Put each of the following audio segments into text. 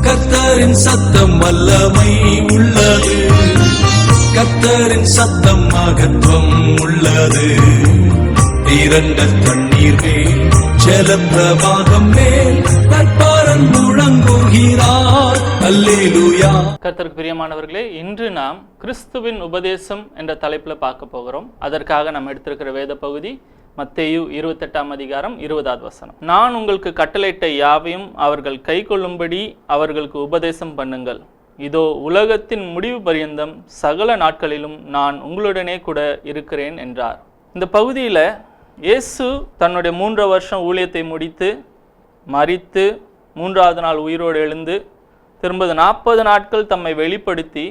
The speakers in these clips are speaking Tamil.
கர்த்தரின் சத்தம் வல்லமை உள்ளது, கர்த்தரின் சத்தம் மகத்துவம் உள்ளது. திரண்ட தண்ணீர் மேல் ஜலப்பிரவாகம் மேல் கர்த்தரன் முழங்குகிறார். அல்லேலூயா. கர்த்தருக்கு பிரியமானவர்களே, இன்று நாம் கிறிஸ்துவின் உபதேசம் என்ற தலைப்பில் பார்க்க போகிறோம். அதற்காக நாம் எடுத்திருக்கிற வேத பகுதி மத்தேயு 28 அதிகாரம் 20வது வசனம். நான் உங்களுக்கு கட்டளையிட்ட யாவையும் அவர்கள் கை கொள்ளும்படி அவர்களுக்கு உபதேசம் பண்ணுங்கள். இதோ உலகத்தின் முடிவு பரியந்தம் சகல நாட்களிலும் நான் உங்களுடனே கூட இருக்கிறேன் என்றார். இந்த பகுதியில் இயேசு தன்னுடைய 3 வருஷம் ஊழியத்தை முடித்து மரித்து 3வது நாள் உயிரோடு எழுந்து திரும்ப 40 நாட்கள் தம்மை வெளிப்படுத்தி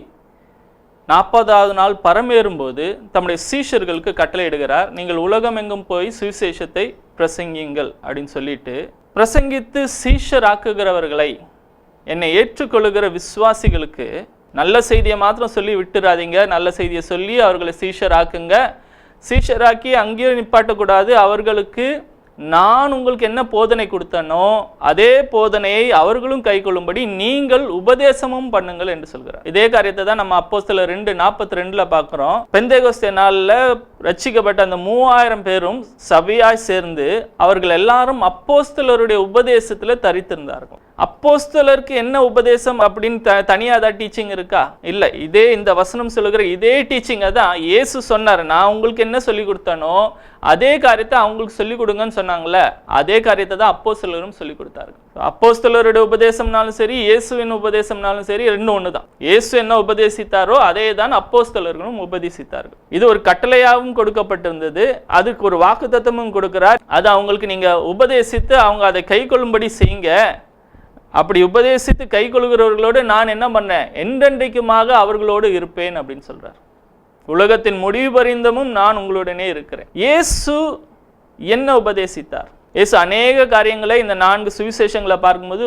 40வது நாள் பரமேறும்போது தம்முடைய சீஷர்களுக்கு கட்டளையிடுகிறார். நீங்கள் உலகம் எங்கும் போய் சுவிசேஷத்தை பிரசங்கியுங்கள் அப்படின்னு சொல்லிட்டு, பிரசங்கித்து சீஷராக்குகிறவர்களை, என்னை ஏற்றுக்கொள்ளுகிற விசுவாசிகளுக்கு நல்ல செய்தியை மாத்திரம் சொல்லி விட்டுறாதீங்க, நல்ல செய்தியை சொல்லி அவர்களை சீஷராக்குங்க. சீஷராக்கி அங்கேயே நிப்பாட்டக்கூடாது. அவர்களுக்கு நான் உங்களுக்கு என்ன போதனை கொடுத்தனோ அதே போதனையை அவர்களும் கை கொள்ளும்படி நீங்கள் உபதேசமும் பண்ணுங்கள் என்று சொல்கிறார். இதே காரியத்தை தான் நம்ம அப்போஸ்தலர் 2:42 பார்க்கிறோம். பெந்தேகோஸ்தே நாளில் ரட்சிக்கப்பட்ட அந்த 3000 பேரும் சபையாய் சேர்ந்து அவர்கள் எல்லாரும் அப்போஸ்தலருடைய உபதேசத்தில் தரித்திருந்தார்கள். அப்போஸ்தலருக்கு என்ன உபதேசம் அப்படின்னு தனியாக தான் டீச்சிங் இருக்கா? இல்லை. இதே இந்த வசனம் சொல்லுகிற இதே டீச்சிங்கை தான் இயேசு சொன்னார். நான் உங்களுக்கு என்ன சொல்லி கொடுத்தனோ அதே காரியத்தை அவங்களுக்கு சொல்லிக் கொடுங்கன்னு சொன்னாங்களே, அதே காரியத்தை தான் அப்போஸ்தலரும் சொல்லி கொடுத்தார்கள். அப்போஸ்தலருடைய உபதேசம்னாலும் சரி, இயேசுவின் உபதேசம்னாலும் சரி, ரெண்டும் ஒன்று தான். இயேசு என்ன உபதேசித்தாரோ அதே தான் அப்போஸ்தலர்களும் உபதேசித்தார்கள். இது ஒரு கட்டளையாகவும் கொடுக்கப்பட்டிருந்தது, அதுக்கு ஒரு வாக்குத்தத்தமும் கொடுக்கிறார். அது அவங்களுக்கு நீங்க உபதேசித்து அவங்க அதை கை கொள்ளும்படி செய்யுங்க. அப்படி உபதேசித்து கை கொள்கிறவர்களோடு நான் என்ன பண்ணேன், என்றென்றைக்குமாக அவர்களோடு இருப்பேன் அப்படின்னு சொல்றார். உலகத்தின் முடிவு பரிந்தமும் நான் உங்களுடனே இருக்கிறேன். இயேசு என்ன உபதேசித்தார்? இயேசு அநேக காரியங்களை இந்த 4 சுவிசேஷங்களை பார்க்கும்போது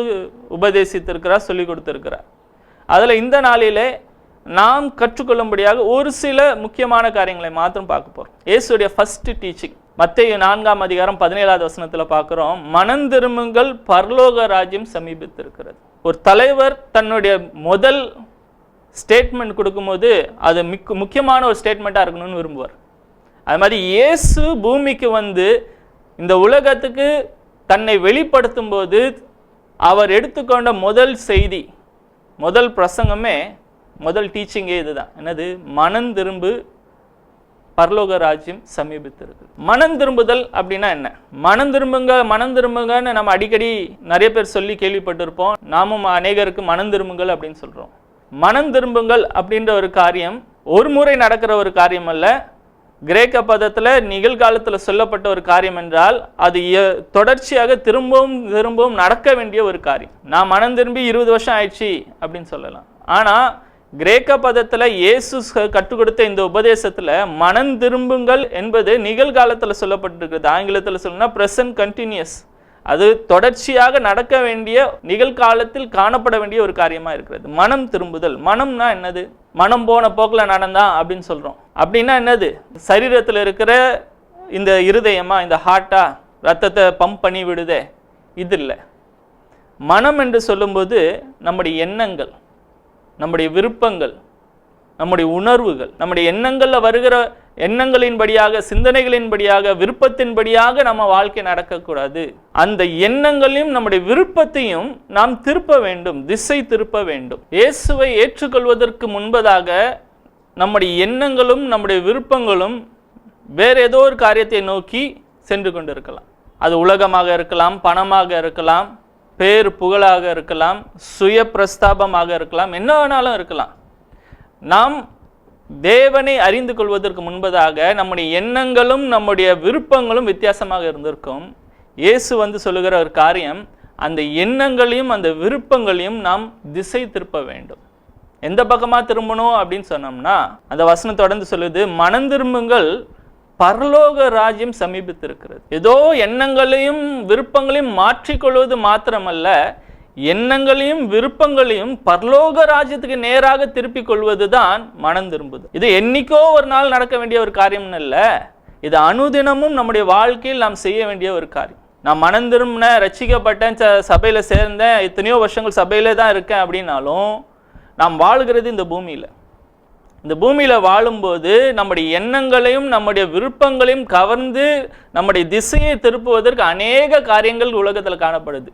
உபதேசித்திருக்கிறார், சொல்லி கொடுத்திருக்கிறார். அதில் இந்த நாளிலே நாம் கற்றுக்கொள்ளும்படியாக ஒரு சில முக்கியமான காரியங்களை மாத்திரம் பார்க்க போறோம். இயேசுடைய ஃபர்ஸ்ட் டீச்சிங் மத்தேயு 4 அதிகாரம் 17வது வசனத்தில் பார்க்குறோம். மனம் திரும்புங்கள், பரலோக ராஜ்யம் சமீபித்திருக்கிறது. ஒரு தலைவர் தன்னுடைய முதல் ஸ்டேட்மெண்ட் கொடுக்கும்போது அது முக்கியமான ஒரு ஸ்டேட்மெண்ட்டாக இருக்கணும்னு விரும்புவார். அது மாதிரி இயேசு பூமிக்கு வந்து இந்த உலகத்துக்கு தன்னை வெளிப்படுத்தும் போது அவர் எடுத்துக்கொண்ட முதல் செய்தி, முதல் பிரசங்கமே, முதல் டீச்சிங்கே இதுதான். என்னது? மனம் திரும்பு, பரலோக ராஜ்யம் சமீபித்திருக்கு. மனம் திரும்புதல் அப்படின்னா என்ன? மனம் திரும்புங்க, மனம் திரும்புங்கன்னு நம்ம அடிக்கடி நிறைய பேர் சொல்லி கேள்விப்பட்டிருப்போம். நாமும் அநேகருக்கு மனம் திரும்புங்கள் அப்படின்னு சொல்றோம். மனம் திரும்புங்கள் அப்படின்ற ஒரு காரியம் ஒரு முறை நடக்கிற ஒரு காரியம் அல்ல. கிரேக்க பதத்தில் நிகழ்காலத்தில் சொல்லப்பட்ட ஒரு காரியம் என்றால் அது தொடர்ச்சியாக திரும்பவும் திரும்பவும் நடக்க வேண்டிய ஒரு காரியம். நான் மனம் திரும்பி 20 வருஷம் ஆயிடுச்சு அப்படின்னு சொல்லலாம். ஆனால் கிரேக்க பதத்தில் இயேசு கற்றுக் கொடுத்த இந்த உபதேசத்தில் மனம் திரும்புங்கள் என்பது நிகழ்காலத்தில் சொல்லப்பட்டிருக்கிறது. ஆங்கிலத்தில் சொல்லணும்னா ப்ரெசன்ட் கண்டினியூஸ். அது தொடர்ச்சியாக நடக்க வேண்டிய, நிகழ்காலத்தில் காணப்பட வேண்டிய ஒரு காரியமாக இருக்கிறது. மனம் திரும்புதல். மனம்னா என்னது? மனம் போன போக்கில் நடந்தான் அப்படின்னு சொல்கிறோம். அப்படின்னா என்னது? சரீரத்தில் இருக்கிற இந்த இருதயமா, இந்த ஹார்ட்டா ரத்தத்தை பம்ப் பண்ணி விடுதே, இது இல்லை. மனம் என்று சொல்லும்போது நம்முடைய எண்ணங்கள், நம்முடைய விருப்பங்கள், நம்முடைய உணர்வுகள், நம்முடைய எண்ணங்களில் வருகிற எண்ணங்களின்படியாக, சிந்தனைகளின்படியாக, விருப்பத்தின்படியாக நம்ம வாழ்க்கை நடக்கக்கூடாது. அந்த எண்ணங்களையும் நம்முடைய விருப்பத்தையும் நாம் திருப்ப வேண்டும், திசை திருப்ப வேண்டும். இயேசுவை ஏற்றுக்கொள்வதற்கு முன்பதாக நம்முடைய எண்ணங்களும் நம்முடைய விருப்பங்களும் வேற ஏதோ ஒரு காரியத்தை நோக்கி சென்று கொண்டிருக்கலாம். அது உலகமாக இருக்கலாம், பணமாக இருக்கலாம், பேர் புகழாக இருக்கலாம், சுய பிரஸ்தாபமாக இருக்கலாம், என்ன வேணாலும் இருக்கலாம். நாம் தேவனை அறிந்து கொள்வதற்கு முன்பதாக நம்முடைய எண்ணங்களும் நம்முடைய விருப்பங்களும் வித்தியாசமாக இருந்திருக்கும். இயேசு வந்து சொல்லுகிற ஒரு காரியம், அந்த எண்ணங்களையும் அந்த விருப்பங்களையும் நாம் திசை திருப்ப வேண்டும். எந்த பக்கமாக திரும்பணும் அப்படின்னு சொன்னோம்னா, அந்த வசனம் தொடர்ந்து சொல்லுது, மனம் திரும்புங்கள், பரலோக ராஜ்யம் சமீபித்திருக்கிறது. ஏதோ எண்ணங்களையும் விருப்பங்களையும் மாற்றிக்கொள்வது மாத்திரமல்ல, எண்ணங்களையும் விருப்பங்களையும் பரலோக ராஜ்யத்துக்கு நேராக திருப்பிக் கொள்வது தான் மனம் திரும்புது. இது என்னைக்கோ ஒரு நாள் நடக்க வேண்டிய ஒரு காரியம் இல்லை, இது அனுதினமும் நம்முடைய வாழ்க்கையில் நாம் செய்ய வேண்டிய ஒரு காரியம். நான் மனம் திரும்பினேன், ரட்சிக்கப்பட்டேன், சபையில் சேர்ந்தேன், எத்தனையோ வருஷங்கள் சபையிலே தான் இருக்கேன் அப்படின்னாலும் நாம் வாழ்கிறது இந்த பூமியில். இந்த பூமியில் வாழும்போது நம்முடைய எண்ணங்களையும் நம்முடைய விருப்பங்களையும் கவர்ந்து நம்முடைய திசையை திருப்புவதற்கு அநேக காரியங்கள் உலகத்தில் காணப்படுது.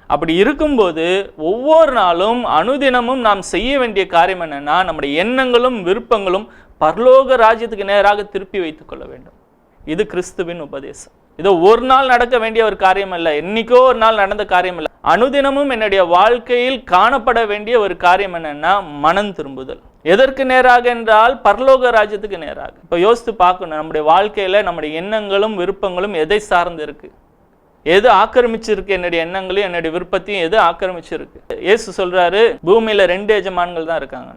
அப்படி இருக்கும்போது ஒவ்வொரு நாளும் அனுதினமும் நாம் செய்ய வேண்டிய காரியம் என்னன்னா, நம்முடைய எண்ணங்களும் விருப்பங்களும் பரலோக ராஜ்யத்துக்கு நேராக திருப்பி வைத்துக் கொள்ள வேண்டும். இது கிறிஸ்துவின் உபதேசம். இது ஒரு நாள் நடக்க வேண்டிய ஒரு காரியம் அல்ல, என்னைக்கோ ஒரு நாள் நடந்த காரியம் இல்லை. அனுதினமும் என்னுடைய வாழ்க்கையில் காணப்பட வேண்டிய ஒரு காரியம் என்னன்னா, மனம் திரும்புதல். எதற்கு நேராக என்றால் பரலோக ராஜ்யத்துக்கு நேராக. இப்போ யோசித்து பார்க்கணும், நம்முடைய வாழ்க்கையில நம்முடைய எண்ணங்களும் விருப்பங்களும் எதை சார்ந்து இருக்கு, எது ஆக்கிரமிச்சிருக்கு, என்னுடைய எண்ணங்களையும் என்னுடைய விருப்பத்தையும் எது ஆக்கிரமிச்சிருக்கு. இயேசு சொல்றாரு, பூமியில 2 எஜமான்கள் தான் இருக்காங்க.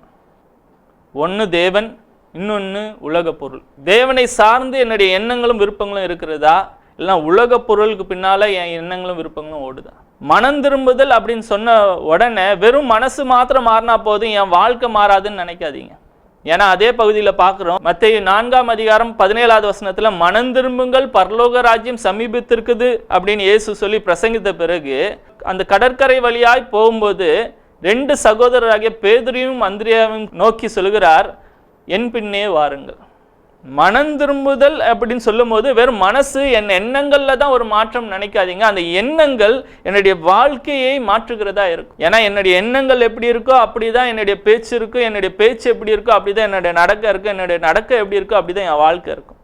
ஒன்னு தேவன், இன்னொன்னு உலக பொருள். தேவனை சார்ந்து என்னுடைய எண்ணங்களும் விருப்பங்களும் இருக்கிறதா, இல்லை உலக பொருளுக்கு பின்னால என் எண்ணங்களும் விருப்பங்களும் ஓடுதா? மனம் திரும்புதல் அப்படின்னு சொன்ன உடனே வெறும் மனசு மாத்திரம் மாறினா போதும், என் வாழ்க்கை மாறாதுன்னு நினைக்காதீங்க. ஏன்னா அதே பகுதியில் பார்க்குறோம், மத்தேயு 4ஆம் அதிகாரம் 17வது வசனத்துல மனம் திரும்புங்கள், பரலோக ராஜ்யம் சமீபித்திருக்குது அப்படின்னு இயேசு சொல்லி பிரசங்கித்த பிறகு அந்த கடற்கரை வழியாய் போகும்போது 2 சகோதரராகிய பேதுருவையும் அந்திரேயாவையும் நோக்கி சொல்கிறார், என் பின்னே வாருங்கள். மனம் திரும்புதல் அப்படின்னு சொல்லும் போது வெறும் மனசு என் எண்ணங்கள்ல தான் ஒரு மாற்றம் நினைக்காதீங்க. அந்த எண்ணங்கள் என்னுடைய வாழ்க்கையை மாற்றுகிறதா இருக்கும். ஏன்னா என்னுடைய எண்ணங்கள் எப்படி இருக்கோ அப்படிதான் என்னுடைய பேச்சு இருக்கும், என்னுடைய பேச்சு எப்படி இருக்கோ அப்படிதான் என்னுடைய நடக்க இருக்கும், என்னுடைய நடக்க எப்படி இருக்கோ அப்படிதான் என் வாழ்க்கை இருக்கும்.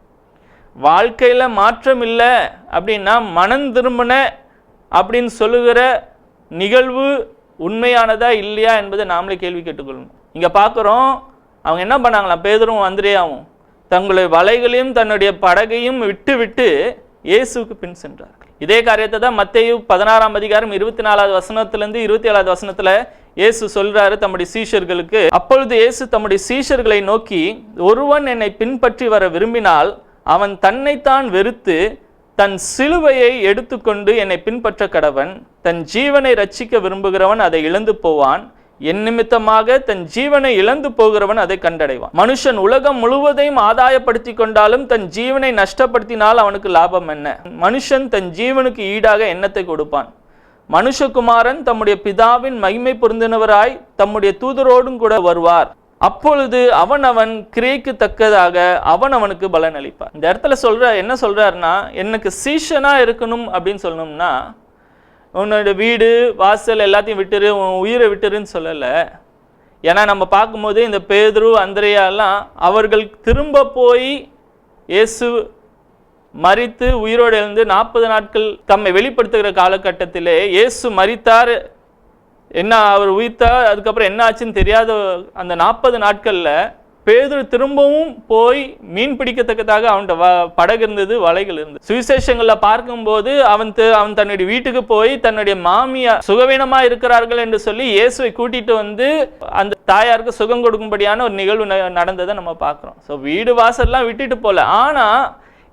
வாழ்க்கையில மாற்றம் இல்லை அப்படின்னா மனம் திரும்பின அப்படின்னு சொல்லுகிற நிகழ்வு உண்மையானதா இல்லையா என்பதை நாமளே கேள்வி கேட்டுக்கொள்ளணும். இங்க பார்க்குறோம், அவங்க என்ன பண்ணாங்களாம், பேதுரும் அந்திரேயாவும் தங்களுடைய வலைகளையும் தன்னுடைய படகையும் விட்டு விட்டு இயேசுக்கு பின் சென்றார்கள். இதே காரியத்தை தான் மத்தேயு 16ஆம் அதிகாரம் 24வது வசனத்திலிருந்து 27வது வசனத்துல இயேசு சொல்றாரு தம்முடைய சீஷர்களுக்கு. அப்பொழுது இயேசு தம்முடைய சீஷர்களை நோக்கி, ஒருவன் என்னை பின்பற்றி வர விரும்பினால் அவன் தன்னைத்தான் வெறுத்து தன் சிலுவையை எடுத்துக்கொண்டு என்னை பின்பற்ற கடவன். தன் ஜீவனை ரட்சிக்க விரும்புகிறவன் அதை இழந்து போவான், என் நிமித்தமாக தன் ஜீவனை இழந்து போகிறவன் அதை கண்டடைவான். மனுஷன் உலகம் முழுவதையும் ஆதாயப்படுத்தி கொண்டாலும் தன் ஜீவனை நஷ்டப்படுத்தினால் அவனுக்கு லாபம் என்ன? மனுஷன் தன் ஜீவனுக்கு ஈடாக என்னத்தை கொடுப்பான்? மனுஷகுமாரன் தம்முடைய பிதாவின் மகிமை பொருந்தினவராய் தம்முடைய தூதரோடும் கூட வருவார். அப்பொழுது அவன் கிரியைக்கு தக்கதாக அவனுக்கு பலன் அளிப்பார். இந்த இடத்துல என்ன சொல்றாருன்னா, எனக்கு சீஷனா இருக்கணும் அப்படின்னு சொல்லணும்னா உன்னோட வீடு வாசல் எல்லாத்தையும் விட்டுரு, உன் உயிரை விட்டுருன்னு சொல்லலை. ஏன்னா நம்ம பார்க்கும்போது இந்த பேதுரு அந்திரேயாலாம் அவர்கள் திரும்ப போய் இயேசு மரித்து உயிரோடு எழுந்து 40 நாட்கள் தம்மை வெளிப்படுத்துகிற காலகட்டத்திலே இயேசு மரித்தார், என்ன அவர் உயிர்த்தார், அதுக்கப்புறம் என்ன ஆச்சுன்னு தெரியாத அந்த 40 நாட்களில் பேதுரு திரும்பவும் போய் மீன் பிடிக்கத்தக்கதாக அவன்கிட்ட படகு இருந்தது, வலைகள் இருந்தது. சுவிசேஷங்களில் பார்க்கும்போது அவன் தன்னுடைய வீட்டுக்கு போய் தன்னுடைய மாமியார் சுகவீனமாக இருக்கிறார்கள் என்று சொல்லி இயேசுவை கூட்டிட்டு வந்து அந்த தாயாருக்கு சுகம் கொடுக்கும்படியான ஒரு நிகழ்வு நடந்ததை நம்ம பார்க்குறோம். ஸோ வீடு வாசல்லாம் விட்டுட்டு போகல. ஆனால்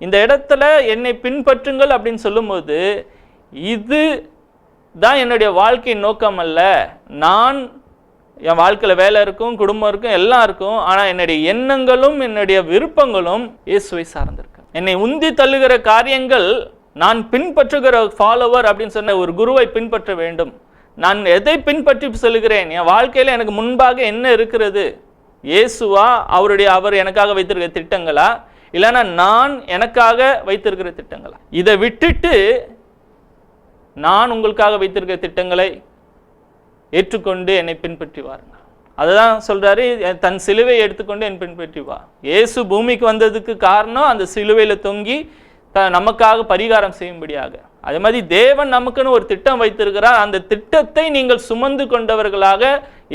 இந்த இடத்துல என்னை பின்பற்றுங்கள் அப்படின்னு சொல்லும்போது இது தான் என்னுடைய வாழ்க்கையின் நோக்கம் அல்ல. நான் என் வாழ்க்கையில் வேலை இருக்கும், குடும்பம் இருக்கும், எல்லாம் இருக்கும். ஆனால் என்னுடைய எண்ணங்களும் என்னுடைய விருப்பங்களும் இயேசுவை சார்ந்திருக்கு. என்னை உந்தி தள்ளுகிற காரியங்கள், நான் பின்பற்றுகிற ஃபாலோவர் அப்படின்னு சொன்ன ஒரு குருவை பின்பற்ற வேண்டும். நான் எதை பின்பற்றி செல்கிறேன், என் வாழ்க்கையில் எனக்கு முன்பாக என்ன இருக்கிறது, இயேசுவா, அவர் எனக்காக வைத்திருக்கிற திட்டங்களா, இல்லைன்னா நான் எனக்காக வைத்திருக்கிற திட்டங்களா? இதை விட்டுட்டு நான் உங்களுக்காக வைத்திருக்கிற திட்டங்களை ஏற்றுக்கொண்டு என்னை பின்பற்றி வாருங்கள். அதுதான் சொல்றாரு, தன் சிலுவையை எடுத்துக்கொண்டு என் பின்பற்றி வா. இயேசு பூமிக்கு வந்ததுக்கு காரணம் அந்த சிலுவையில தொங்கி நமக்காக பரிகாரம் செய்யும்படியாக. அதே மாதிரி தேவன் நமக்குன்னு ஒரு திட்டம் வைத்திருக்கிறார். அந்த திட்டத்தை நீங்கள் சுமந்து கொண்டவர்களாக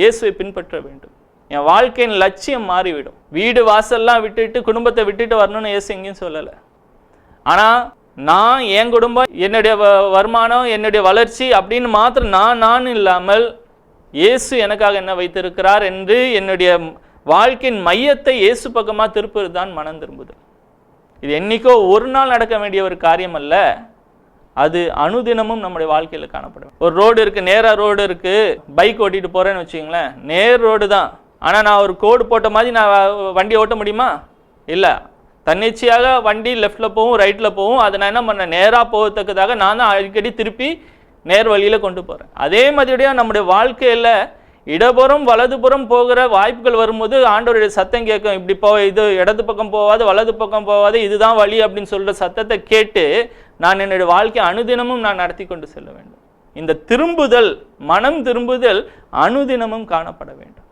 இயேசுவை பின்பற்ற வேண்டும். என் வாழ்க்கையின் லட்சியம் மாறிவிடும். வீடு வாசல்லாம் விட்டுட்டு குடும்பத்தை விட்டுட்டு வரணும்னு இயேசு எங்கேயும் சொல்லலை. ஆனால் நான் என் குடும்பம், என்னுடைய வருமானம், என்னுடைய வளர்ச்சி அப்படின்னு மாத்திரம் நான் இல்லாமல் இயேசு எனக்காக என்ன வைத்திருக்கிறார் என்று என்னுடைய வாழ்க்கையின் மையத்தை இயேசு பக்கமாக திருப்பது தான் மனம் திரும்புதல். இது என்னைக்கோ ஒரு நாள் நடக்க வேண்டிய ஒரு காரியம் அல்ல, அது அனுதினமும் நம்முடைய வாழ்க்கையில் காணப்படும். ஒரு ரோடு இருக்குது, நேராக ரோடு இருக்குது, பைக் ஓட்டிட்டு போகிறேன்னு வச்சுக்கோங்களேன், நேர் ரோடு தான். ஆனால் நான் ஒரு கோடு போட்ட மாதிரி நான் வண்டி ஓட்ட முடியுமா? இல்லை. தன்னிச்சையாக வண்டி லெஃப்டில் போகும், ரைட்டில் போகும். அதை நான் என்ன பண்ணேன், நேராக போகத்தக்கதாக நான் தான் அடிக்கடி திருப்பி நேர் வழியில் கொண்டு போகிறேன். அதே மாதிரியா நம்முடைய வாழ்க்கையில் இடப்புறம் வலதுபுறம் போகிற வாய்ப்புகள் வரும்போது ஆண்டவருடைய சத்தம் கேட்கும், இப்படி இது இடது பக்கம் போகாது, வலது பக்கம் போகாது, இதுதான் வழி அப்படின்னு சொல்கிற சத்தத்தை கேட்டு நான் என்னுடைய வாழ்க்கையை அனுதினமும் நான் நடத்தி கொண்டு செல்ல வேண்டும். இந்த திரும்புதல், மனம் திரும்புதல் அனுதினமும் காணப்பட வேண்டும்.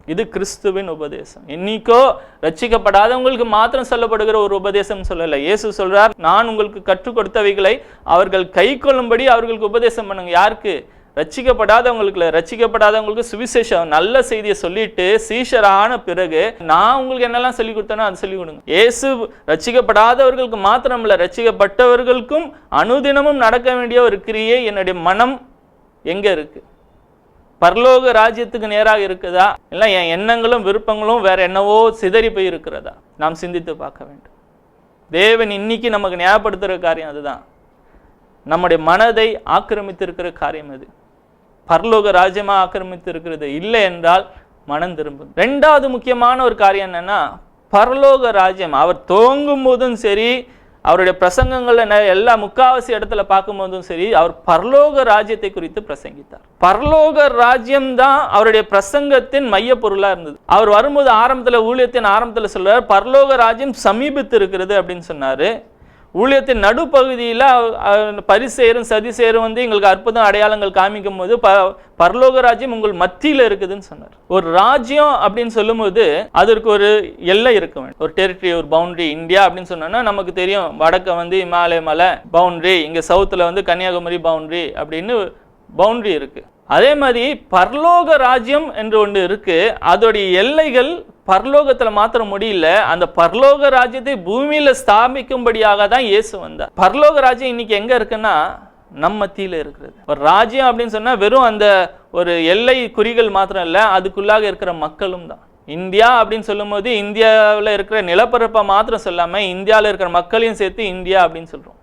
இது கிறிஸ்துவின் உபதேசம். இன்னைக்கோ ரட்சிக்கப்படாதவங்களுக்கு மாத்திரம் சொல்லப்படுகிற ஒரு உபதேசம் சொல்லலை. இயேசு சொல்றார், நான் உங்களுக்கு கற்றுக் கொடுத்தவைகளை அவர்கள் கை கொள்ளும்படி அவர்களுக்கு உபதேசம் பண்ணுங்க. யாருக்கு? ரட்சிக்கப்படாதவங்களுக்கு. ரட்சிக்கப்படாதவங்களுக்கு சுவிசேஷம் நல்ல செய்தியை சொல்லிட்டு சீஷரான பிறகு நான் உங்களுக்கு என்னெல்லாம் சொல்லிக் கொடுத்தேனோ அதை சொல்லிக் கொடுங்க. இயேசு ரட்சிக்கப்படாதவர்களுக்கு மாத்திரம் இல்லை, ரட்சிக்கப்பட்டவர்களுக்கும் அனுதினமும் நடக்க வேண்டிய ஒரு கிரியை. என்னுடைய மனம் எங்க இருக்கு? பரலோக ராஜ்யத்துக்கு நேராக இருக்குதா, இல்லை என் எண்ணங்களும் விருப்பங்களும் வேற என்னவோ சிதறி போய் இருக்கிறதா? நாம் சிந்தித்து பார்க்க வேண்டும். தேவன் இன்னைக்கு நமக்கு ஞாபகப்படுத்துகிற காரியம் அதுதான். நம்முடைய மனதை ஆக்கிரமித்திருக்கிற காரியம் அது. பரலோக ராஜ்யமா ஆக்கிரமித்து இருக்கிறது இல்லை என்றால் மனம் திரும்பும். ரெண்டாவது முக்கியமான ஒரு காரியம் என்னன்னா, பரலோக ராஜ்யம் அவர் துவங்கும் போதும் சரி, அவருடைய பிரசங்கங்கள்ல எல்லா முக்காவாசி இடத்துல பார்க்கும் போதும் சரி, அவர் பரலோக ராஜ்யத்தை குறித்து பிரசங்கித்தார். பரலோக ராஜ்யம் தான் அவருடைய பிரசங்கத்தின் மைய பொருளா இருந்தது. அவர் வரும்போது ஆரம்பத்துல, ஊழியத்தின் ஆரம்பத்துல சொல்றார், பரலோக ராஜ்யம் சமீபித்து இருக்கிறது அப்படின்னு சொன்னாரு. ஊழியத்தின் நடுப்பகுதியில் பரிசேரும் சதிசேரும் வந்து எங்களுக்கு அற்புதம் அடையாளங்கள் காமிக்கும் போது பரலோக ராஜ்யம் உங்கள் மத்தியில் இருக்குதுன்னு சொன்னார். ஒரு ராஜ்யம் அப்படின்னு சொல்லும் போது அதற்கு ஒரு எல்லை இருக்க வேண்டும், ஒரு டெரிட்டரி, ஒரு பவுண்டரி. இந்தியா அப்படின்னு சொன்னோம்னா நமக்கு தெரியும், வடக்க வந்து இமாலய மலை பவுண்டரி, இங்க சவுத்துல வந்து கன்னியாகுமரி பவுண்டரி அப்படின்னு பவுண்டரி இருக்கு. அதே மாதிரி பரலோக ராஜ்யம் என்று ஒன்று இருக்கு. அதோடைய எல்லைகள் பரலோகத்துல மாத்திரம் முடியல, அந்த பரலோக ராஜ்யத்தை பூமியில ஸ்தாபிக்கும்படியாக தான் இயேசு வந்தார். பரலோக ராஜ்யம் இன்னைக்கு எங்க இருக்குன்னா நம்ம மத்தியில இருக்கிறது. ஒரு ராஜ்யம் அப்படின்னு சொன்னா வெறும் அந்த ஒரு எல்லை குறிகள் மாத்திரம் இல்ல, அதுக்குள்ளாக இருக்கிற மக்களும் தான். இந்தியா அப்படின்னு சொல்லும் போது இந்தியாவில் இருக்கிற நிலப்பரப்பை மாத்திரம் சொல்லாம இந்தியாவில் இருக்கிற மக்களையும் சேர்த்து இந்தியா அப்படின்னு சொல்றோம்.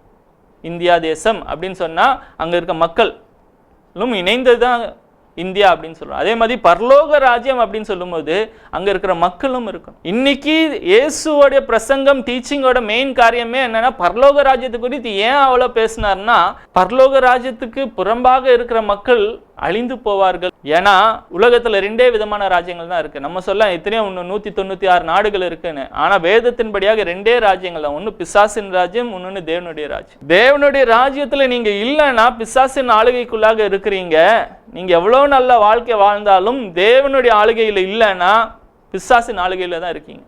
இந்தியா தேசம் அப்படின்னு சொன்னா அங்க இருக்க மக்களும் இணைந்ததுதான் இந்தியா அப்படின்னு சொல்றோம். அதே மாதிரி பரலோக ராஜ்யம் அப்படின்னு சொல்லும்போது அங்க இருக்கிற மக்களும் இருக்கும். இன்னைக்கு இயேசுவோட பிரசங்கம், டீச்சிங்கோட மெயின் காரியமே என்னன்னா, பரலோக ராஜ்யத்தை குறித்து ஏன் அவ்வளவு பேசினார்னா, பரலோக ராஜ்யத்துக்கு புறம்பாக இருக்கிற மக்கள் அழிந்து போவார்கள். ஏன்னா உலகத்துல ரெண்டே விதமான ராஜ்யங்கள் தான் இருக்கு. நம்ம சொல்ல எத்தனையோ 196 நாடுகள் இருக்குன்னு, ஆனா வேதத்தின்படியாக ரெண்டே ராஜ்யங்கள் தான். ஒன்னு பிசாசின் ராஜ்யம், இன்னொன்னு தேவனுடைய ராஜ்யம். தேவனுடைய ராஜ்யத்துல நீங்க இல்லைன்னா பிசாசின் ஆளுகைக்குள்ளாக இருக்கிறீங்க. நீங்க எவ்வளவு நல்ல வாழ்க்கை வாழ்ந்தாலும் தேவனுடைய ஆளுகையில இல்லைன்னா பிசாசின் ஆளுகையில தான் இருக்கீங்க.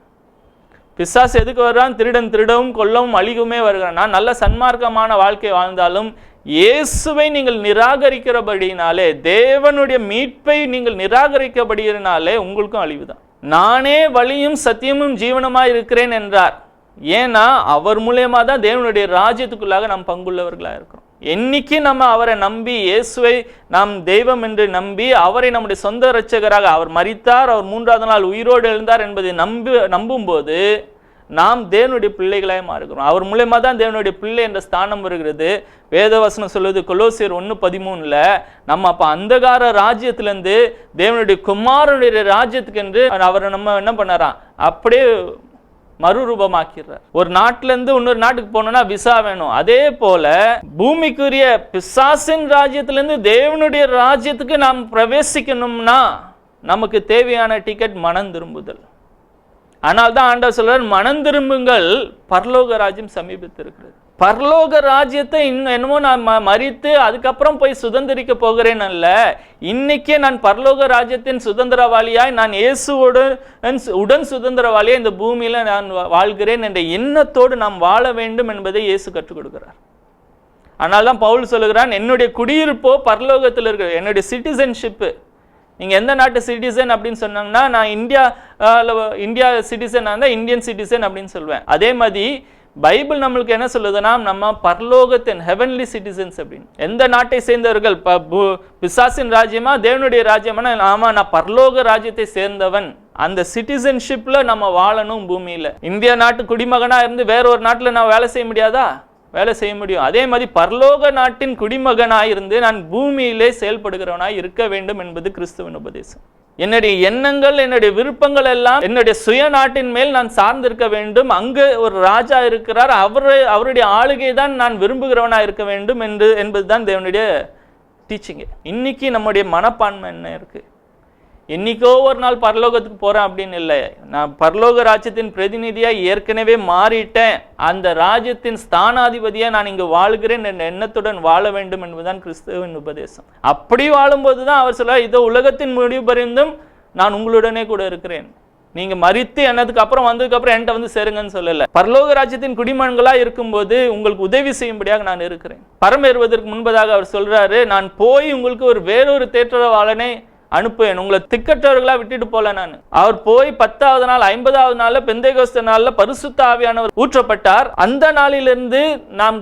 பிசாசு எதுக்கு வர்றான்? திருடன் திருடவும் கொல்லவும் அழிவுமே வருகிறான். நான் நல்ல சன்மார்க்கமான வாழ்க்கை வாழ்ந்தாலும் இயேசுவை நீங்கள் நிராகரிக்கிறபடினாலே, தேவனுடைய மீட்பை நீங்கள் நிராகரிக்கபடினாலே உங்களுக்கும் அழிவுதான். நானே வழியும் சத்தியமும் ஜீவனமாய் இருக்கிறேன் என்றார். ஏன்னா அவர் மூலமா தான் தேவனுடைய ராஜ்யத்துக்குள்ளாக நாம் பங்குள்ளவர்களாக இருக்கிறோம். என்னைக்கு நம்ம அவரை நம்பி, இயேசுவை நாம் தெய்வம் என்று நம்பி அவரை நம்முடைய சொந்த இரட்சகராக, அவர் மரித்தார், அவர் 3ஆவது நாள் உயிரோடு எழுந்தார் என்பதை நம்பும் போது நாம் தேவனுடைய பிள்ளைகளாக மாறுகிறோம். அவர் மூலமா தான் தேவனுடைய பிள்ளை என்ற ஸ்தானம் வருகிறது. வேதவசனம் சொல்வது கொலோசியர் 1:13 நம்ம அப்ப அந்தகார ராஜ்யத்திலிருந்து தேவனுடைய குமாரனுடைய ராஜ்யத்துக்கு என்று அவரை நம்ம என்ன பண்ணாராம், அப்படியே மறுரூபமாக்கிறார். ஒரு நாட்டுல இருந்து இன்னொரு நாட்டுக்கு போனோம்னா விசா வேணும். அதே போல பூமிக்குரிய பிசாசின் ராஜ்யத்திலிருந்து தேவனுடைய ராஜ்யத்துக்கு நாம் பிரவேசிக்கணும்னா நமக்கு தேவையான டிக்கெட் மனம் திரும்புதல். ஆனால் தான் ஆண்டவர் சொல்றார், மனம் திரும்புங்கள், பரலோக ராஜ்யம் சமீபித்திருக்கிறது. பரலோக ராஜ்யத்தை என்னமோ நான் மறித்து அதுக்கப்புறம் போய் சுதந்திரிக்க போகிறேன் அல்ல, இன்னைக்கே நான் பரலோக ராஜ்யத்தின் சுதந்திரவாளியாய், நான் இயேசுவுடன் சுதந்திரவாளியாய் இந்த பூமியில நான் வாழ்கிறேன் என்ற எண்ணத்தோடு நாம் வாழ வேண்டும் என்பதை இயேசு கற்றுக் கொடுக்கிறார். ஆனால் தான் பவுல் சொல்லுகிறான், என்னுடைய குடியிருப்போ பரலோகத்தில் இருக்கிற, என்னுடைய சிட்டிசன்ஷிப்பு. நீங்கள் எந்த நாட்டு சிட்டிசன் அப்படின்னு சொன்னாங்கன்னா, நான் இந்தியா சிட்டிசன் இருந்தால் இந்தியன் சிட்டிசன் அப்படின்னு சொல்லுவேன். அதே மாதிரி பைபிள் நம்மளுக்கு என்ன சொல்லுதுன்னா, நம்ம பரலோகத்தின் ஹெவன்லி சிட்டிசன்ஸ் அப்படின்னு. எந்த நாட்டை சேர்ந்தவர்கள்? பிசாசின் ராஜ்யமா தேவனுடைய ராஜ்யமா? ஆமா, நான் பரலோக ராஜ்யத்தை சேர்ந்தவன். அந்த சிட்டிசன்ஷிப்ல நம்ம வாழணும் பூமியில. இந்திய நாட்டு குடிமகனா இருந்து வேற ஒரு நாட்டுல நான் வேலை செய்ய முடியாதா? வேலை செய்ய முடியும். அதே மாதிரி பரலோக நாட்டின் குடிமகனாய் இருந்து நான் பூமியிலே செயல்படுகிறவனாய் இருக்க வேண்டும் என்பது கிறிஸ்துவின் உபதேசம். என்னுடைய எண்ணங்கள், என்னுடைய விருப்பங்கள் எல்லாம் என்னுடைய சுயநாட்டின் மேல் நான் சார்ந்திருக்க வேண்டும். அங்கு ஒரு ராஜா இருக்கிறார், அவருடைய ஆளுகை தான் நான் விரும்புகிறவனா இருக்க வேண்டும் என்பதுதான் தேவனுடைய டீச்சிங். இன்னைக்கு நம்முடைய மனப்பான்மை என்ன இருக்கு? என்னைக்கோ ஒரு நாள் பரலோகத்துக்கு போறேன் அப்படின்னு இல்லை. நான் பரலோக ராஜ்யத்தின் பிரதிநிதியா ஏற்கனவே மாறிட்டேன். அந்த ராஜ்யத்தின் ஸ்தானாதிபதியா நான் இங்கு வாழ்கிறேன் என்ற எண்ணத்துடன் வாழ வேண்டும் என்பதுதான் கிறிஸ்துவின் உபதேசம். அப்படி வாழும்போதுதான் அவர் சொல்றார், இதோ உலகத்தின் முடிவு பரிந்தும் நான் உங்களுடனே கூட இருக்கிறேன். நீங்க மரித்து என்னதுக்கு அப்புறம் வந்ததுக்கு அப்புறம் என்கிட்ட வந்து சேருங்கன்னு சொல்லல. பரலோக ராஜ்யத்தின் குடிமகன்களா இருக்கும்போது உங்களுக்கு உதவி செய்யும்படியாக நான் இருக்கிறேன். பரமேறுவதற்கு முன்பதாக அவர் சொல்றாரு, நான் போய் உங்களுக்கு வேறொரு தேற்றரவாளனை அனுப்புவேன், உங்களை திக்கற்றவர்களா விட்டுட்டு போல. நான் அவர் போய் 10வது நாள் 50வது நாள்ல பெந்தேகோஸ்தே நாள்ல பரிசுத்த ஆவியானவர் ஊற்றப்பட்டார். அந்த நாளிலிருந்து நாம்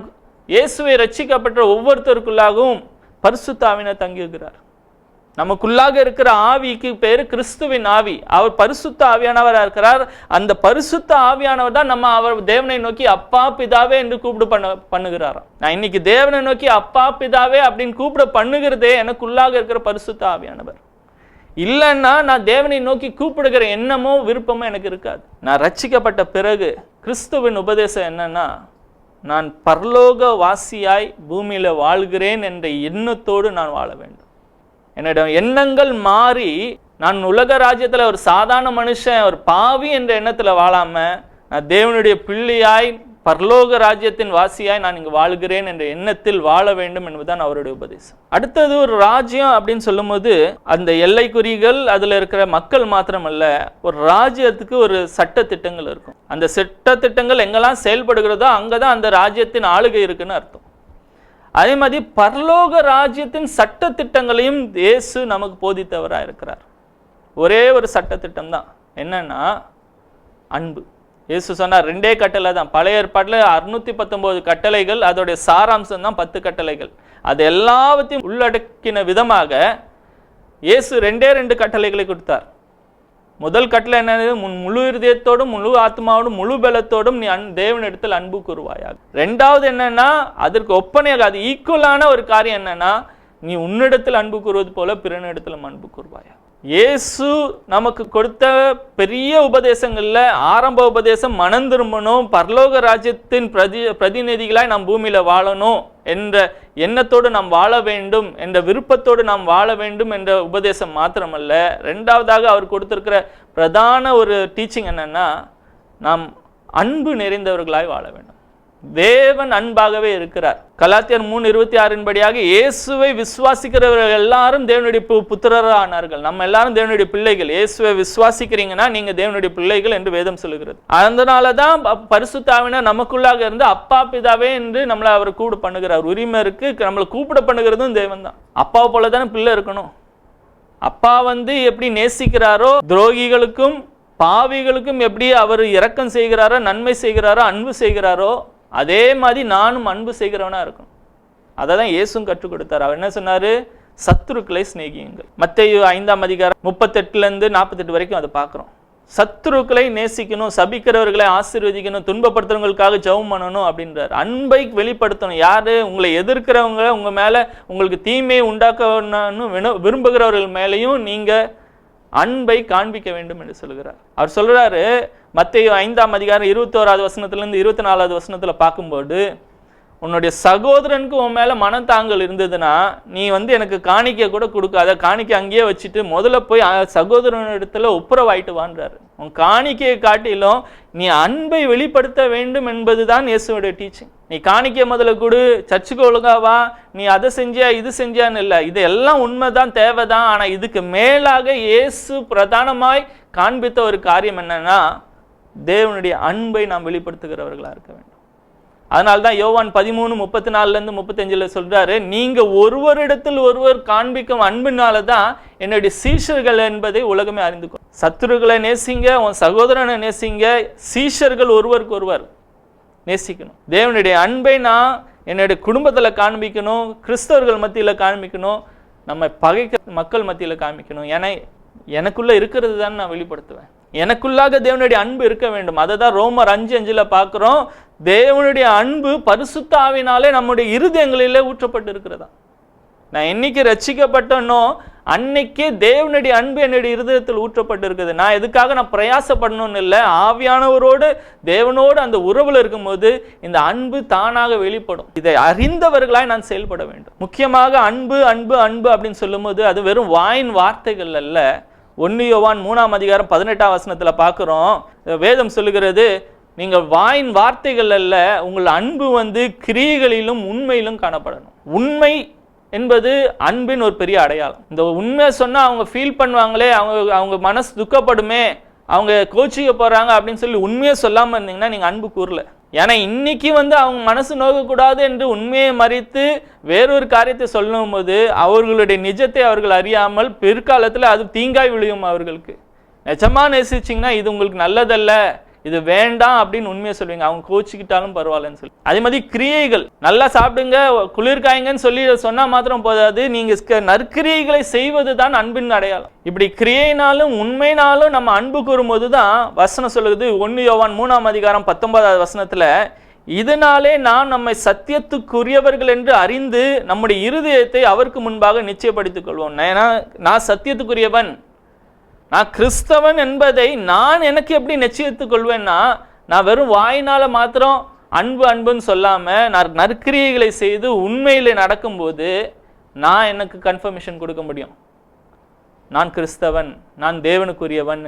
இயேசுவை ரட்சிக்கப்பட்ட ஒவ்வொருத்தருக்குள்ளாகவும் பரிசுத்த ஆவியானவர் தங்கியிருக்கிறார். நமக்குள்ளாக இருக்கிற ஆவிக்கு பேரு கிறிஸ்துவின் ஆவி. அவர் பரிசுத்த ஆவியானவராக இருக்கிறார். அந்த பரிசுத்த ஆவியானவர் தான் நம்ம அவர் தேவனை நோக்கி அப்பா பிதாவே என்று கூப்பிட பண்ணுகிறாராம். நான் இன்னைக்கு தேவனை நோக்கி அப்பா பிதாவே அப்படின்னு கூப்பிட பண்ணுகிறதே எனக்குள்ளாக இருக்கிற பரிசுத்த ஆவியானவர். இல்லைன்னா நான் தேவனை நோக்கி கூப்பிடுகிற எண்ணமோ விருப்பமோ எனக்கு இருக்காது. நான் ரட்சிக்கப்பட்ட பிறகு கிறிஸ்துவின் உபதேசம் என்னன்னா, நான் பரலோக வாசியாய் பூமியில வாழ்கிறேன் என்ற எண்ணத்தோடு நான் வாழ வேண்டும். என்னோட எண்ணங்கள் மாறி நான் உலக ராஜ்யத்துல ஒரு சாதாரண மனுஷன், ஒரு பாவி என்ற எண்ணத்துல வாழாம நான் தேவனுடைய பிள்ளையாய் பரலோக ராஜ்யத்தின் வாசியாய் நான் இங்கு வாழ்கிறேன் என்ற எண்ணத்தில் வாழ வேண்டும் என்பதுதான் அவருடைய உபதேசம். அடுத்தது ஒரு ராஜ்யம் அப்படின்னு சொல்லும் போது அந்த எல்லை குறிகள், அதுல இருக்கிற மக்கள் மாத்திரமல்ல, ஒரு ராஜ்யத்துக்கு ஒரு சட்ட திட்டங்கள் இருக்கும். அந்த சட்ட திட்டங்கள் எங்கெல்லாம் செயல்படுகிறதோ அங்கதான் அந்த ராஜ்யத்தின் ஆளுகை இருக்குன்னு அர்த்தம். அதே மாதிரி பரலோக ராஜ்யத்தின் சட்ட திட்டங்களையும் இயேசு நமக்கு போதித்தவராக இருக்கிறார். ஒரே ஒரு சட்ட திட்டம் தான், என்னன்னா அன்பு. இயேசு சொன்னார் 2 கட்டளை தான். பழைய ஏற்பாட்டில் 619 கட்டளைகள், அதோடைய சாராம்சம் தான் 10 கட்டளைகள். அது எல்லாவற்றையும் உள்ளடக்கின விதமாக இயேசு 2 கட்டளைகளை கொடுத்தார். முதல் கட்டளை என்னது? முழு இருதயத்தோடும் முழு ஆத்மாவோடும் முழு பலத்தோடும் நீ தேவனிடத்தில் அன்பு கூறுவாயாக. 2வது என்னன்னா, அதற்கு ஒப்பனையாக அது ஈக்குவலான ஒரு காரியம் என்னன்னா, நீ உன்னிடத்தில் அன்பு கூறுவது போல பிறனிடத்திலும் அன்பு கூறுவாயா. இயேசு நமக்கு கொடுத்த பெரிய உபதேசங்கள்ல ஆரம்ப உபதேசம் மனம் திரும்பணும், பரலோக ராஜ்யத்தின் பிரதிநிதிகளாய் நாம் பூமியில வாழணும் என்ற எண்ணத்தோடு நாம் வாழ வேண்டும் என்ற விருப்பத்தோடு நாம் வாழ வேண்டும் என்ற உபதேசம் மாத்திரமல்ல, 2வதாக அவர் கொடுத்திருக்கிற பிரதான ஒரு டீச்சிங் என்னன்னா, நாம் அன்பு நிறைந்தவர்களாய் வாழ வேண்டும். தேவன் அன்பாகவே இருக்கிறார். கலாத்தியர் 3:26 படியாக இயேசுவை விசுவாசிக்கிறவர்கள் எல்லாரும் தேவனுடைய புத்திரராக ஆனார்கள். நம்ம எல்லாரும் தேவனுடைய பிள்ளைகள். இயேசுவை விசுவாசிக்கிறீங்கன்னா நீங்க தேவனுடைய பிள்ளைகள் என்று வேதம் சொல்லுகிறது. அதனாலதான் பரிசுத்த ஆவியானவர் நமக்குள்ளாக இருந்து அப்பா பிதாவே என்று நம்மளை அவர் கூப்பிட பண்ணுகிறார். உரிமை இருக்கு, நம்மளை கூப்பிட பண்ணுகிறதும் தேவன் தான். அப்பாவை போல தானே பிள்ளை இருக்கணும். அப்பா எப்படி நேசிக்கிறாரோ, துரோகிகளுக்கும் பாவிகளுக்கும் எப்படி அவர் இரக்கம் செய்கிறாரோ, நன்மை செய்கிறாரோ, அன்பு செய்கிறாரோ, அதே மாதிரி நானும் அன்பு செய்கிறவனா இருக்கணும். அதை தான் இயேசுவும் கற்றுக் கொடுத்தார். அவர் என்ன சொன்னாரு? சத்துருக்களை சிநேகியுங்கள். மத்தேயு 5ஆம் அதிகாரம் 38-48 வரைக்கும் அதை பார்க்குறோம். சத்துருக்களை நேசிக்கணும், சபிக்கிறவர்களை ஆசீர்வதிக்கணும், துன்பப்படுத்துறவங்களுக்காக ஜெபம் பண்ணணும் அப்படின்றார். அன்பை வெளிப்படுத்தணும். யாரு? உங்களை எதிர்க்கிறவங்க, உங்க மேல உங்களுக்கு தீமையை உண்டாக்கணும்னு விரும்புகிறவர்கள் மேலேயும் நீங்க அன்பை காண்பிக்க வேண்டும் என்று சொல்கிறார். அவர் சொல்றாரு மத்தேயு 5ஆம் அதிகாரம் 21வது வசனத்திலிருந்து 24வது வசனத்துல பார்க்கும்போது, உன்னுடைய சகோதரனுக்கு உன் மேல மனத்தாங்கல் இருந்ததுன்னா நீ எனக்கு காணிக்க கூட கொடுக்காத, காணிக்க அங்கேயே வச்சுட்டு முதல்ல போய் சகோதரனிடத்துல ஒப்புரவாயிட்டு வான்றாரு. உன் காணிக்கையை காட்டிலும் நீ அன்பை வெளிப்படுத்த வேண்டும் என்பதுதான் இயேசுவோட டீச்சிங். நீ காணிக்க முதல்ல கொடு, சர்ச்சுக்கு ஒழுங்காவா, நீ அதை செஞ்சியா இது செஞ்சியான்னு இல்லை. இது எல்லாம் உண்மைதான், தேவைதான். ஆனா இதுக்கு மேலாக இயேசு பிரதானமாய் காண்பித்த ஒரு காரியம் என்னன்னா, தேவனுடைய அன்பை நாம் வெளிப்படுத்துகிறவர்களா இருக்க வேண்டும். அதனால்தான் யோவான் 13:34-35 சொல்றாரு, நீங்க ஒருவரிடத்தில் ஒருவர் காண்பிக்கும் அன்பினாலதான் என்னுடைய சீஷர்கள் என்பதை உலகமே அறிந்துக்கும். சத்துருக்களை நேசிங்க, உன் சகோதரனை நேசிங்க, சீஷர்கள் ஒருவருக்கு ஒருவர் நேசிக்கணும். தேவனுடைய அன்பை நான் என்னுடைய குடும்பத்துல காண்பிக்கணும், கிறிஸ்தவர்கள் மத்தியில காண்பிக்கணும், நம்ம பகைக்க மக்கள் மத்தியில காண்பிக்கணும். ஏன்னா எனக்குள்ள இருக்கிறது தான் நான் வெளிப்படுத்துவேன். எனக்குள்ளாக தேவனுடைய அன்பு இருக்க வேண்டும். அதை தான் ரோமர் 5:5 பார்க்கிறோம். தேவனுடைய அன்பு பரிசுத்த ஆவியினாலே நம்முடைய இருதயங்களிலே ஊற்றப்பட்டு இருக்கிறதா. நான் என்னைக்கு ரட்சிக்கப்பட்டனோ அன்னைக்கே தேவனுடைய அன்பு என்னுடைய இருதயத்தில் ஊற்றப்பட்டு இருக்குது. நான் எதுக்காக நான் பிரயாசப்படணும்னு இல்லை, ஆவியானவரோடு தேவனோடு அந்த உறவில் இருக்கும்போது இந்த அன்பு தானாக வெளிப்படும். இதை அறிந்தவர்களாய் நான் செயல்பட வேண்டும். முக்கியமாக அன்பு அன்பு அன்பு அப்படின்னு சொல்லும்போது அது வெறும் வாயின் வார்த்தைகள் அல்ல. 1 யோவான் 3ஆம் அதிகாரம் 18ஆம் வசனத்தில் பார்க்குறோம், வேதம் சொல்லுகிறது, நீங்கள் வாயின் வார்த்தைகள் அல்ல, உங்கள் அன்பு கிரியைகளிலும் உண்மையிலும் காணப்படணும். உண்மை என்பது அன்பின் ஒரு பெரிய அடையாளம். இந்த உண்மை சொன்னால் அவங்க ஃபீல் பண்ணுவாங்களே, அவங்க மனசு துக்கப்படுமே, அவங்க கோச்சிக்க போகிறாங்க அப்படின்னு சொல்லி உண்மையை சொல்லாமல் இருந்தீங்கன்னா நீங்கள் அன்பு கூறல. ஏன்னா இன்னைக்கு அவங்க மனசு நோக்கக்கூடாது என்று உண்மையை மறித்து வேறொரு காரியத்தை சொல்லும் போது அவர்களுடைய நிஜத்தை அவர்கள் அறியாமல் பிற்காலத்தில் அது தீங்காய் விழுகும். அவர்களுக்கு நிஜமா நேசிச்சிங்கன்னா இது உங்களுக்கு நல்லதல்ல, இது வேண்டாம் அப்படின்னு உண்மையை சொல்லுவீங்க. அவங்க கோச்சிக்கிட்டாலும் பரவாயில்லன்னு சொல்லி. அதே மாதிரி கிரியைகள், நல்லா சாப்பிடுங்க குளிர்காய்ங்கன்னு சொல்லி சொன்னா மாத்திரம் போதாது, நீங்க நற்கிரியைகளை செய்வது தான் அன்பின் அடையாளம். இப்படி கிரியைனாலும் உண்மைனாலும் நம்ம அன்பு கூறும்போது தான் வசனம் சொல்லுது. 1 யோவான் 3ஆம் அதிகாரம் 19ஆவது வசனத்துல, இதனாலே நாம் நம்மை சத்தியத்துக்குரியவர்கள் என்று அறிந்து நம்முடைய இருதயத்தை அவருக்கு முன்பாக நிச்சயப்படுத்திக் கொள்வோம். ஏன்னா நான் சத்தியத்துக்குரியவன், நான் கிறிஸ்தவன் என்பதை நான் எனக்கு எப்படி நிச்சயித்துக் கொள்வேன்னா, நான் வெறும் வாயினால மாத்திரம் அன்பு அன்புன்னு சொல்லாம நான் நற்கிரியைகளை செய்து உண்மையிலே நடக்கும்போது நான் எனக்கு கன்ஃபர்மேஷன் கொடுக்க முடியும். நான் கிறிஸ்தவன், நான் தேவனுக்குரியவன்.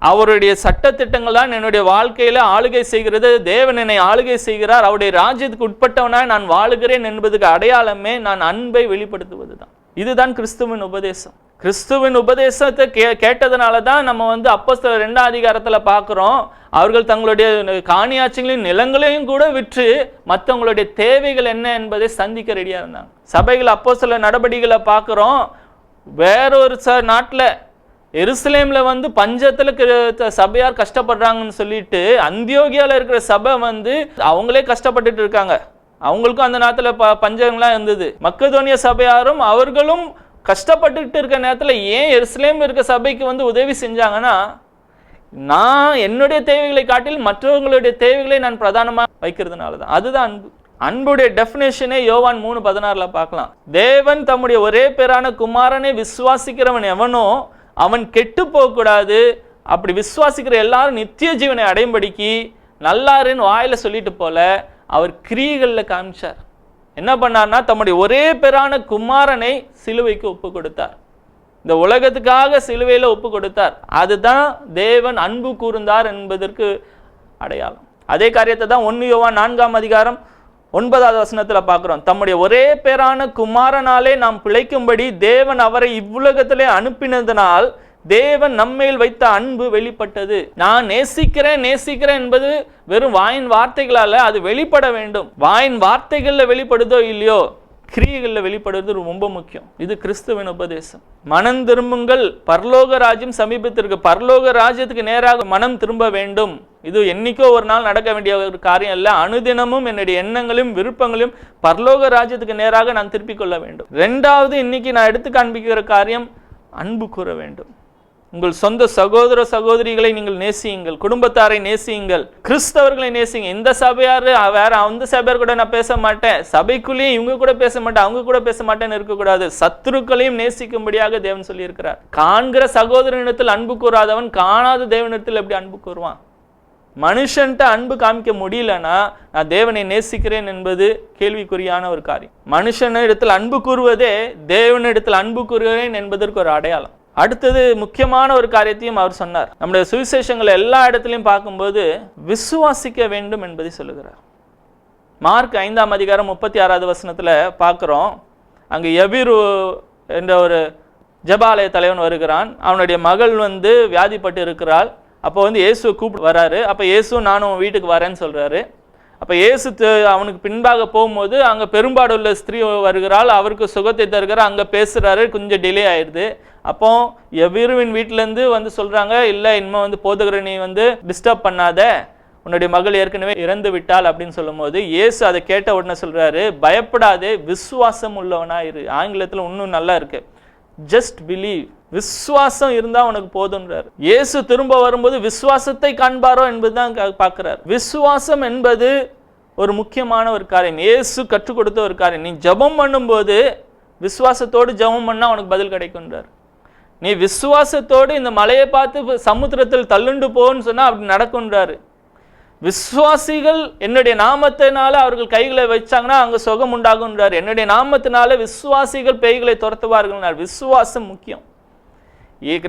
அவருடைய சட்டத்திட்டங்கள் தான் என்னுடைய வாழ்க்கையில ஆளுகை செய்கிறது. தேவன் என்னை ஆளுகை செய்கிறார், அவருடைய ராஜ்யத்துக்கு உட்பட்டவனாய் நான் வாழுகிறேன் என்பதுக்கு அடையாளமே நான் அன்பை வெளிப்படுத்துவது தான். இதுதான் கிறிஸ்துவின் உபதேசம். கிறிஸ்துவின் உபதேசத்தை கேட்டதுனால தான் நம்ம அப்போஸ்தலர் 2ஆம் அதிகாரத்தில் பார்க்குறோம், அவர்கள் தங்களுடைய காணியாட்சிகளையும் நிலங்களையும் கூட விற்று மற்றவங்களுடைய தேவைகள் என்ன என்பதை சந்திக்க ரெடியாக இருந்தாங்க. சபைகள் அப்போஸ்தலர் நடவடிக்கைகளை பார்க்குறோம், வேறொரு நாட்டில் எருசலேமில் பஞ்சத்தில் சபையார் கஷ்டப்படுறாங்கன்னு சொல்லிட்டு அந்தியோகியாவில் இருக்கிற சபை அவங்களே கஷ்டப்பட்டுட்டு இருக்காங்க. அவங்களுக்கும் அந்த நேரத்தில் பஞ்சங்கள்லாம் இருந்தது. மக்கதோனிய சபையாரும் அவர்களும் கஷ்டப்பட்டுக்கிட்டு இருக்க நேரத்தில் ஏன் எருசலேம் இருக்க சபைக்கு உதவி செஞ்சாங்கன்னா, நான் என்னுடைய தேவைகளை காட்டில் மற்றவங்களுடைய தேவைகளை நான் பிரதானமாக வைக்கிறதுனால தான். அதுதான் அன்பு. அன்புடைய டெஃபினேஷனே யோவான் 3:16 பார்க்கலாம். தேவன் தம்முடைய ஒரே பேரான குமாரனை விசுவாசிக்கிறவன் எவனோ அவன் கெட்டு போகக்கூடாது, அப்படி விசுவாசிக்கிற எல்லாரும் நித்திய ஜீவனை அடையும்படிக்கு நல்லாருன்னு வாயில சொல்லிட்டு போல அவர் கிரியைகளில் காமிச்சார். என்ன பண்ணார்னா, தம்முடைய ஒரே பேரான குமாரனை சிலுவைக்கு ஒப்பு கொடுத்தார். இந்த உலகத்துக்காக சிலுவையில் ஒப்பு கொடுத்தார். அதுதான் தேவன் அன்பு கூர்ந்தார் என்பதற்கு அடையாளம். அதே காரியத்தை தான் 1 யோவான் 4ஆம் அதிகாரம் 9ஆவது வசனத்தில் பார்க்குறோம். தம்முடைய ஒரே பேரான குமாரனாலே நாம் பிழைக்கும்படி தேவன் அவரை இவ்வுலகத்திலே அனுப்பினதனால் தேவன் நம்மேல் வைத்த அன்பு வெளிப்பட்டது. நான் நேசிக்கிறேன் நேசிக்கிறேன் என்பது வெறும் வாயின் வார்த்தைகளால அது வெளிப்பட வேண்டும். வாயின் வார்த்தைகள்ல வெளிப்படுதோ இல்லையோ, கிரியைகளில் வெளிப்படுவது ரொம்ப முக்கியம். இது கிறிஸ்துவின் உபதேசம். மனம் திரும்புங்கள், பரலோக ராஜ்யம் சமீபத்திற்கு. பரலோக ராஜ்யத்துக்கு நேராக மனம் திரும்ப வேண்டும். இது என்னைக்கோ ஒரு நாள் நடக்க வேண்டிய ஒரு காரியம் அல்ல. அனுதினமும் என்னுடைய எண்ணங்களையும் விருப்பங்களையும் பரலோக ராஜ்யத்துக்கு நேராக நான் திருப்பிக் கொள்ள வேண்டும். 2வது, இன்னைக்கு நான் எடுத்து காண்பிக்கிற காரியம் அன்பு கூற வேண்டும். உங்கள் சொந்த சகோதர சகோதரிகளை நீங்கள் நேசியுங்கள், குடும்பத்தாரை நேசியுங்கள், கிறிஸ்தவர்களை நேசியுங்க. இந்த சபையார் வேற அந்த சபையார் கூட நான் பேச மாட்டேன், சபைக்குள்ளேயும் இவங்க கூட பேச மாட்டேன், அவங்க கூட பேச மாட்டேன்னு இருக்கக்கூடாது. சத்துருக்களையும் நேசிக்கும்படியாக தேவன் சொல்லி இருக்கிறார். காண்கிற சகோதரனிடத்தில் அன்பு கூறாதவன் காணாத தேவனிடத்தில் எப்படி அன்பு கூறுவான்? மனுஷன்ட்ட அன்பு காமிக்க முடியலன்னா நான் தேவனை நேசிக்கிறேன் என்பது கேள்விக்குறியான ஒரு காரியம். மனுஷனிடத்தில் அன்பு கூறுவதே தேவனிடத்தில் அன்பு கூறுகிறேன் என்பதற்கு ஒரு அடையாளம். அடுத்தது முக்கியமான ஒரு காரியத்தையும் அவர் சொன்னார். நம்முடைய சுவிசேஷங்களை எல்லா இடத்துலையும் பார்க்கும்போது விசுவாசிக்க வேண்டும் என்பதை சொல்லுகிறார். மார்க் 5ஆம் அதிகாரம் 36வது வசனத்தில் பார்க்குறோம். அங்கே யபீரு என்ற ஒரு ஜெபாலய தலைவன் வருகிறான். அவனுடைய மகள் வியாதிப்பட்டு இருக்கிறாள். அப்போ இயேசுவை கூப்பிட்டு வராரு. அப்போ இயேசு நானும் வீட்டுக்கு வரேன்னு சொல்கிறாரு. அப்போ இயேசு அவனுக்கு பின்பாக போகும்போது அங்கே பெரும்பாடுள்ள ஸ்திரீ வருகிறாள். அவருக்கு சுகத்தை தருகிறார். அங்கே பேசுகிறாரு. கொஞ்சம் டிலே ஆயிடுது. அப்போ யபீருவின் வீட்டிலேருந்து சொல்கிறாங்க, இல்லை இனிமேல் போதகரை நீ டிஸ்டர்ப் பண்ணாத, உன்னுடைய மகள் ஏற்கனவே இறந்து விட்டாள் அப்படின்னு சொல்லும்போது இயேசு அதை கேட்ட உடனே சொல்கிறாரு, பயப்படாதே, விசுவாசம் உள்ளவனா இரு. ஆங்கிலத்தில் இன்னும் நல்லா இருக்கு, ஜஸ்ட் பிலீவ். விசுவாசம் இருந்தா உனக்கு போதுன்றார். இயேசு திரும்ப வரும்போது விசுவாசத்தை காண்பாரோ என்பதுதான் பார்க்கிறார். விசுவாசம் என்பது ஒரு முக்கியமான ஒரு காரியம். இயேசு கற்றுக் கொடுத்த ஒரு காரியம். நீ ஜெபம் பண்ணும்போது விசுவாசத்தோடு ஜெபம் பண்ணா உனக்கு பதில் கிடைக்கும்ன்றார். நீ விசுவாசத்தோடு இந்த மலையை பார்த்து சமுத்திரத்தில் தள்ளுண்டு போன்னு சொன்னா அப்படி நடக்கும்ன்றாரு. விசுவாசிகள் என்னுடைய நாமத்தினால அவர்கள் கைகளை வச்சாங்கன்னா அங்க சுகம் உண்டாகுன்றார். என்னுடைய நாமத்தினால விசுவாசிகள் பேய்களை துரத்துவார்கள். விசுவாசம் முக்கியம்.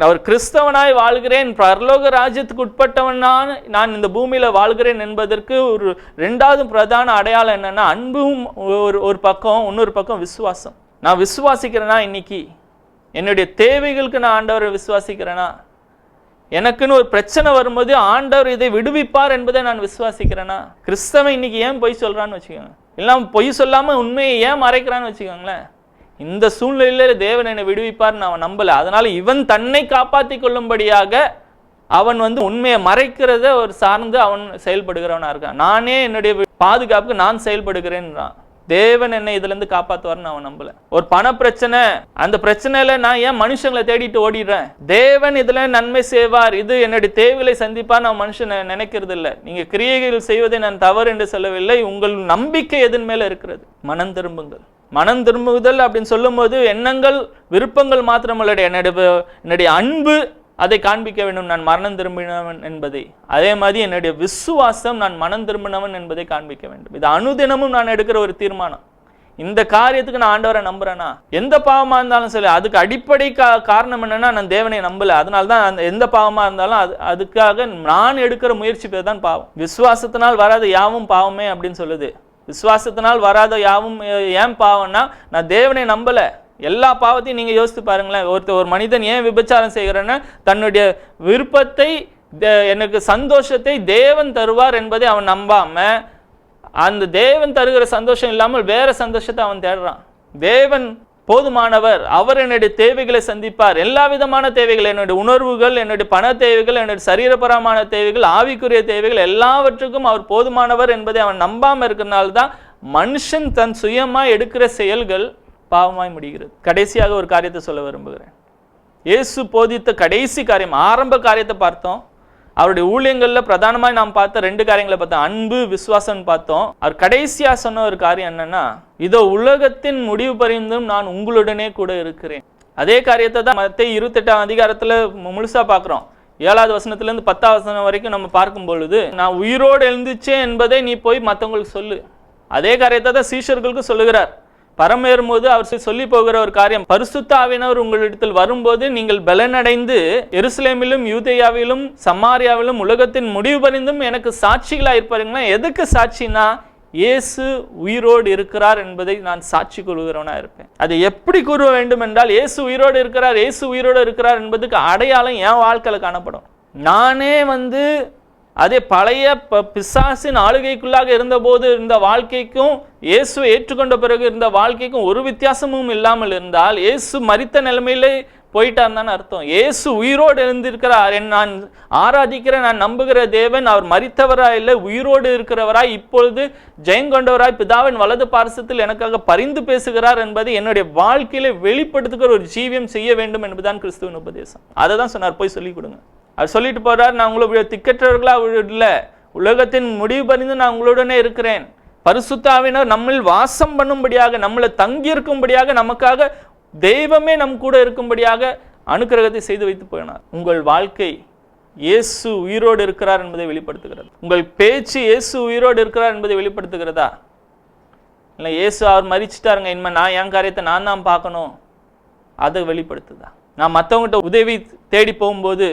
அவர் கிறிஸ்தவனாய் வாழ்கிறேன், பரலோக ராஜ்யத்துக்கு உட்பட்டவனான நான் இந்த பூமியில வாழ்கிறேன் என்பதற்கு ஒரு இரண்டாவது பிரதான அடையாளம் என்னன்னா அன்பும் ஒரு பக்கம், இன்னொரு பக்கம் விசுவாசம். நான் விசுவாசிக்கிறேனா, இன்னைக்கு என்னுடைய தேவைகளுக்கு நான் ஆண்டவரை விசுவாசிக்கிறேனா, எனக்குன்னு ஒரு பிரச்சனை வரும்போது ஆண்டவர் இதை விடுவிப்பார் என்பதை நான் விசுவாசிக்கிறேனா. கிறிஸ்தவன் இன்னைக்கு ஏன் பொய் சொல்றான்னு வச்சுக்கோங்க, எல்லாம் பொய் சொல்லாம உண்மையை ஏன் மறைக்கிறான்னு வச்சுக்கோங்களேன். இந்த சூழ்நிலையில தேவன் என்னை விடுவிப்பார்னு அவன் நம்பல. அதனால இவன் தன்னை காப்பாற்றி கொள்ளும்படியாக அவன் உண்மையை மறைக்கிறத ஒரு சார்ந்து அவன் செயல்படுகிறவனா இருக்கான். நானே என்னுடைய பாதுகாப்புக்கு நான் செயல்படுகிறேன்றான். தேவன் என்னை இதுல இருந்து காப்பாற்றுவார்னு அவன் நம்பல. ஒரு பண பிரச்சனை, அந்த பிரச்சனையில நான் ஏன் மனுஷங்களை தேடிட்டு ஓடிடுறேன்? தேவன் இதுல நன்மை செய்வார், இது என்னுடைய தேவைகளை சந்திப்பார் நான் மனுஷன் நினைக்கிறது இல்லை. நீங்க கிரியைகள் செய்வதை நான் தவறு என்று சொல்லவில்லை. உங்கள் நம்பிக்கை எதன் மேல இருக்கிறது? மனம் திரும்புங்கள். மனம் திரும்புதல் அப்படின்னு சொல்லும் போது எண்ணங்கள் விருப்பங்கள் மாத்திரமல்ல, என்னுடைய அன்பு அதை காண்பிக்க வேண்டும், நான் மனம் திரும்பினவன் என்பதை. அதே மாதிரி என்னுடைய விசுவாசம் நான் மனம் திரும்பினவன் என்பதை காண்பிக்க வேண்டும். இது அனுதினமும் நான் எடுக்கிற ஒரு தீர்மானம். இந்த காரியத்துக்கு நான் ஆண்டவரை நம்புறேனா, எந்த பாவமா இருந்தாலும் சரி, அதுக்கு அடிப்படை காரணம் என்னன்னா நான் தேவனை நம்பல. அதனால்தான் அந்த எந்த பாவமா இருந்தாலும் அதுக்காக நான் எடுக்கிற முயற்சி பேர் தான் பாவம். விசுவாசத்தினால் வராத யாவும் பாவமே அப்படின்னு சொல்லுது. விசுவாசத்தினால் வராத யாவும் ஏன் பாவம்னா நான் தேவனை நம்பல. எல்லா பாவத்தையும் நீங்க யோசித்து பாருங்களேன். ஒரு மனிதன் ஏன் விபச்சாரம் செய்கிறான்னா தன்னுடைய விருப்பத்தை, எனக்கு சந்தோஷத்தை தேவன் தருவார் என்பதை அவன் நம்பாம அந்த தேவன் தருகிற சந்தோஷம் இல்லாமல் வேற சந்தோஷத்தை அவன் தேடுறான். தேவன் போதுமானவர், அவர் என்னுடைய தேவைகளை சந்திப்பார். எல்லா விதமான தேவைகள், என்னுடைய உணர்வுகள், என்னுடைய பண தேவைகள், என்னுடைய சரீரபரமான தேவைகள், ஆவிக்குரிய தேவைகள் எல்லாவற்றுக்கும் அவர் போதுமானவர் என்பதை அவன் நம்பாம இருக்கிறனால்தான் மனுஷன் தன் சுயமா எடுக்கிற செயல்கள் பாவமாய் முடிகிறது. கடைசியாக ஒரு காரியத்தை சொல்ல விரும்புகிறேன். இயேசு போதித்த கடைசி காரியம், ஆரம்ப காரியத்தை பார்த்தோம். அவருடைய ஊழியங்கள்ல பிரதானமாய் நாம் பார்த்த ரெண்டு காரியங்களை பார்த்தோம், அன்பு விசுவாசம் பார்த்தோம். அவர் கடைசியா சொன்ன ஒரு காரியம் என்னன்னா, இதோ உலகத்தின் முடிவு பரிந்தும் நான் உங்களுடனே கூட இருக்கிறேன். அதே காரியத்தை தான் மத்தேயு 28ஆம் அதிகாரத்துல முழுசா பார்க்கிறோம். 7வது வசனத்துல இருந்து 10வது வசனம் வரைக்கும் நம்ம பார்க்கும் பொழுது, நான் உயிரோடு எழுந்துச்சேன் என்பதை நீ போய் மற்றவங்களுக்கு சொல்லு. அதே காரியத்தை தான் சீஷர்களுக்கு சொல்லுகிறார். பரமேறும்போது அவர் சொல்லி போகிற ஒரு காரியம், பரிசுத்த ஆவியானவர் உங்களிடத்தில் வரும்போது நீங்கள் பலனடைந்து எருசலேமிலும் யூதேயாவிலும் சமாரியாவிலும் உலகத்தின் முடிவு பரிந்தும் எனக்கு சாட்சிகளா இருப்பாருங்களா. எதுக்கு சாட்சினா, இயேசு உயிரோடு இருக்கிறார் என்பதை நான் சாட்சி கொள்கிறவனா இருப்பேன். அதை எப்படி கூற வேண்டும் என்றால், இயேசு உயிரோடு இருக்கிறார், இயேசு உயிரோடு இருக்கிறார் என்பதுக்கு அடையாளம் என் வாழ்க்கையில காணப்படும். நானே அதே பழைய பிசாசின் ஆளுகைக்குள்ளாக இருந்தபோது இருந்த வாழ்க்கைக்கும் இயேசுவை ஏற்றுக்கொண்ட பிறகு இருந்த வாழ்க்கைக்கும் ஒரு வித்தியாசமும் இல்லாமல் இருந்தால் இயேசு மரித்த நிலைமையிலே போயிட்டார்னு அர்த்தம். இயேசு உயிரோடு இருந்திருக்கிறார். நான் ஆராதிக்கிற, நான் நம்புகிற தேவன் அவர் மரித்தவராய் இல்லை, உயிரோடு இருக்கிறவராய், இப்பொழுது ஜெயங்கொண்டவராய் பிதாவின் வலது பார்சத்தில் எனக்காக பரிந்து பேசுகிறார் என்பதை என்னுடைய வாழ்க்கையில வெளிப்படுத்துகிற ஒரு ஜீவியம் செய்ய வேண்டும் என்பதுதான் கிறிஸ்துவின் உபதேசம். அதை தான் சொன்னார், போய் சொல்லிக் கொடுங்க. அவர் சொல்லிட்டு போறார், நான் உங்களை திக்கற்றவர்களா இல்லை, உலகத்தின் முடிவு பரிந்து நான் உங்களுடனே இருக்கிறேன். பரிசுத்த ஆவியானவர் நம்மில் வாசம் பண்ணும்படியாக, நம்மளை தங்கி இருக்கும்படியாக, நமக்காக தெய்வமே நம் கூட இருக்கும்படியாக அனுக்கிரகத்தை செய்து வைத்து போயினார். உங்கள் வாழ்க்கை இயேசு உயிரோடு இருக்கிறார் என்பதை வெளிப்படுத்துகிறது. உங்கள் பேச்சு இயேசு உயிரோடு இருக்கிறார் என்பதை வெளிப்படுத்துகிறதா? இல்லை இயேசு அவர் மரிச்சிட்டாருங்க, இனிமே நான் என் காரியத்தை நான் தான் பார்க்கணும், அதை வெளிப்படுத்துதா? நான் மற்றவங்ககிட்ட உதவி தேடி போகும்போது,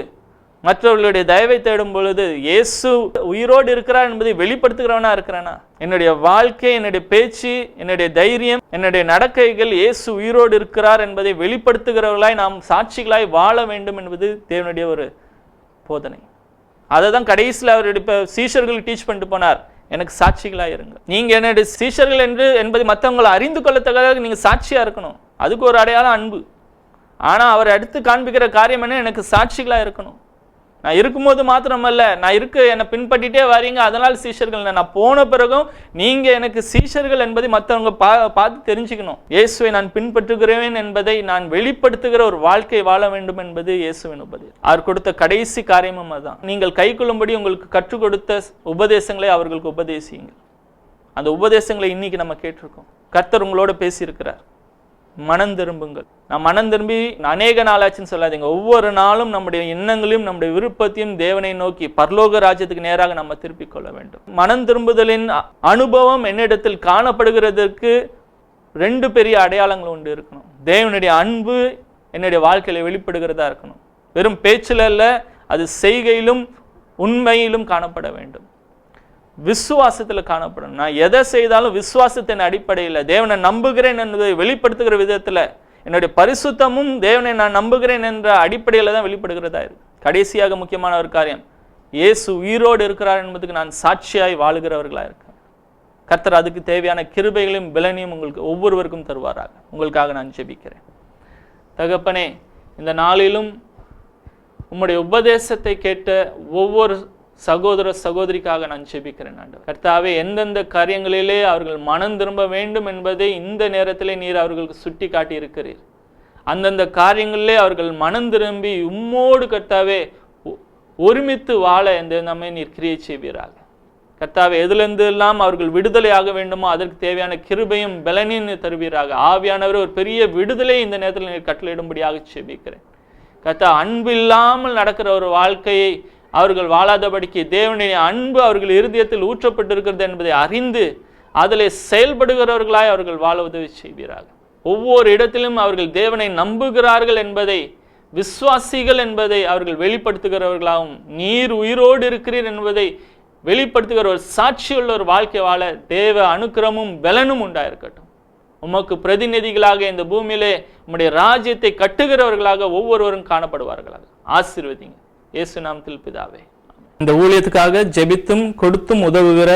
மற்றவர்களுடைய தயவை தேடும் பொழுது இயேசு உயிரோடு இருக்கிறார் என்பதை வெளிப்படுத்துகிறவனா இருக்கிறானா? என்னுடைய வாழ்க்கை, என்னுடைய பேச்சு, என்னுடைய தைரியம், என்னுடைய நடக்கைகள் இயேசு உயிரோடு இருக்கிறார் என்பதை வெளிப்படுத்துகிறவர்களாய் நாம் சாட்சிகளாய் வாழ வேண்டும் என்பது தேவனுடைய ஒரு போதனை. அதை தான் கடைசியில் அவருடைய சீஷர்களுக்கு டீச் பண்ணிட்டு போனார், எனக்கு சாட்சிகளாக இருங்க. நீங்க என்னுடைய சீஷர்கள் என்பதை மற்றவங்களை அறிந்து கொள்ளத்தக்கதாக நீங்க சாட்சியா இருக்கணும். அதுக்கு ஒரு அடையாளம் அன்பு. ஆனா அவர் அடுத்து காண்பிக்கிற காரியம் என்ன, எனக்கு சாட்சிகளா இருக்கணும். நான் இருக்கும்போது மாத்திரமல்ல, நான் என்னை பின்பற்றிட்டே வரீங்க, அதனால் சீஷர்கள். நான் போன பிறகும் நீங்க எனக்கு சீஷர்கள் என்பதை மற்றவங்க பார்த்து தெரிஞ்சுக்கணும். இயேசுவை நான் பின்பற்றுகிறேன் என்பதை நான் வெளிப்படுத்துகிற ஒரு வாழ்க்கை வாழ வேண்டும் என்பது இயேசுவின் உபதேசம். அவர் கொடுத்த கடைசி காரியமும் அதுதான். நீங்கள் கை கொள்ளும்படி உங்களுக்கு கற்றுக் கொடுத்த உபதேசங்களை அவர்களுக்கு உபதேசியுங்கள். அந்த உபதேசங்களை இன்னைக்கு நம்ம கேட்டிருக்கோம். கர்த்தர் உங்களோட பேசியிருக்கிறார். மனம் திரும்புங்கள். நான் மனம் திரும்பி அநேக நாளாச்சுன்னு சொல்லாதீங்க. ஒவ்வொரு நாளும் நம்முடைய எண்ணங்களையும் நம்முடைய விருப்பத்தையும் தேவனை நோக்கி பரலோக ராஜ்யத்துக்கு நேராக நம்ம திருப்பிக் கொள்ள வேண்டும். மனம் திரும்புதலின் அனுபவம் என்னிடத்தில் காணப்படுகிறதற்கு 2 பெரிய அடையாளங்கள் உண்டு இருக்கணும். தேவனுடைய அன்பு என்னுடைய வாழ்க்கையில வெளிப்படுகிறதா இருக்கணும். வெறும் பேச்சில் அல்ல, அது செய்கையிலும் உண்மையிலும் காணப்பட வேண்டும். விசுவாசத்தில் காணப்படும். நான் எதை செய்தாலும் விசுவாசத்தின் அடிப்படையில் தேவனை நம்புகிறேன் என்பதை வெளிப்படுத்துகிற விதத்தில் என்னுடைய பரிசுத்தமும் தேவனை நான் நம்புகிறேன் என்ற அடிப்படையில் தான் வெளிப்படுகிறதா இருக்கு. கடைசியாக முக்கியமான ஒரு காரியம், இயேசு உயிரோடு இருக்கிறார் என்பதுக்கு நான் சாட்சியாய் வாழுகிறவர்களாக இருக்கேன். கர்த்தர் அதுக்கு தேவையான கிருபைகளையும் பலனையும் உங்களுக்கு ஒவ்வொருவருக்கும் தருவாராக. உங்களுக்காக நான் ஜெபிக்கிறேன். தகப்பனே, இந்த நாளிலும் உம்முடைய உபதேசத்தை கேட்ட ஒவ்வொரு சகோதர சகோதரிக்காக நான் ஜெபிக்கிறேன் ஆண்டவர். கர்த்தாவே, எந்தெந்த காரியங்களிலே அவர்கள் மனம் திரும்ப வேண்டும் என்பதை இந்த நேரத்திலே நீர் அவர்களுக்கு சுட்டி காட்டி இருக்கிறீர். அந்தந்த காரியங்களிலே அவர்கள் மனம் திரும்பி உம்மோடு கர்த்தாவே ஒருமித்து வாழ இந்த நம்மை நீர் கிரியை செய்வீராக. கர்த்தாவே, எதிலிருந்து எல்லாம் அவர்கள் விடுதலை ஆக வேண்டுமோ அதற்கு தேவையான கிருபையும் பலனையும் தருவீராக. ஆவியானவர் ஒரு பெரிய விடுதலை இந்த நேரத்தில் நீர் கட்டளையிடும்படியாக ஜெபிக்கிறேன். கர்த்தா, அன்பு இல்லாமல் நடக்கிற ஒரு வாழ்க்கையை அவர்கள் வாழாதபடிக்கு தேவனுடைய அன்பு அவர்கள் இருதயத்தில் ஊற்றப்பட்டிருக்கிறது என்பதை அறிந்து அதில் செயல்படுகிறவர்களாய் அவர்கள் வாழ உதவி செய்வீராக. ஒவ்வொரு இடத்திலும் அவர்கள் தேவனை நம்புகிறார்கள் என்பதை, விசுவாசிகள் என்பதை அவர்கள் வெளிப்படுத்துகிறவர்களாகவும், நீர் உயிரோடு இருக்கிறீர் என்பதை வெளிப்படுத்துகிற ஒரு சாட்சியுள்ள ஒரு வாழ்க்கை வாழ தேவ அனுக்கிரமும் பலனும் உண்டாயிருக்கட்டும். உமக்கு பிரதிநிதிகளாக இந்த பூமியிலே உம்முடைய ராஜ்யத்தை கட்டுகிறவர்களாக ஒவ்வொருவரும் காணப்படுவார்களாக. ஆசீர்வதிங்க இயேசு நாமத்தில் பிதாவே. இந்த ஊழியத்துக்காக ஜெபித்தும் கொடுத்தும் உதவுகிற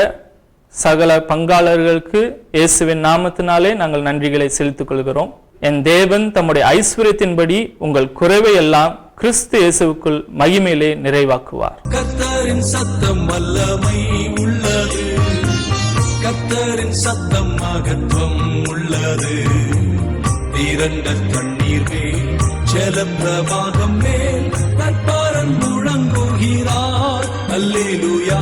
சகல பங்காளர்களுக்கு இயேசுவின் நாமத்தினாலே நாங்கள் நன்றிகளை செலுத்திக் கொள்கிறோம். என் தேவன் தம்முடைய ஐஸ்வர்யத்தின்படி உங்கள் குறைவை எல்லாம் கிறிஸ்து இயேசுவுக்குள் மகிமையிலே நிறைவாக்குவார். கர்த்தரின் சத்தம் வல்லமை உள்ளது, கர்த்தரின் சத்தம் மகத்துவம் உள்ளது. திரண்ட தண்ணீர் மேல் ஜலப்பிரவாகம் மேல் கர்த்தர் முழங்குகிறார். அல்லேலூயா.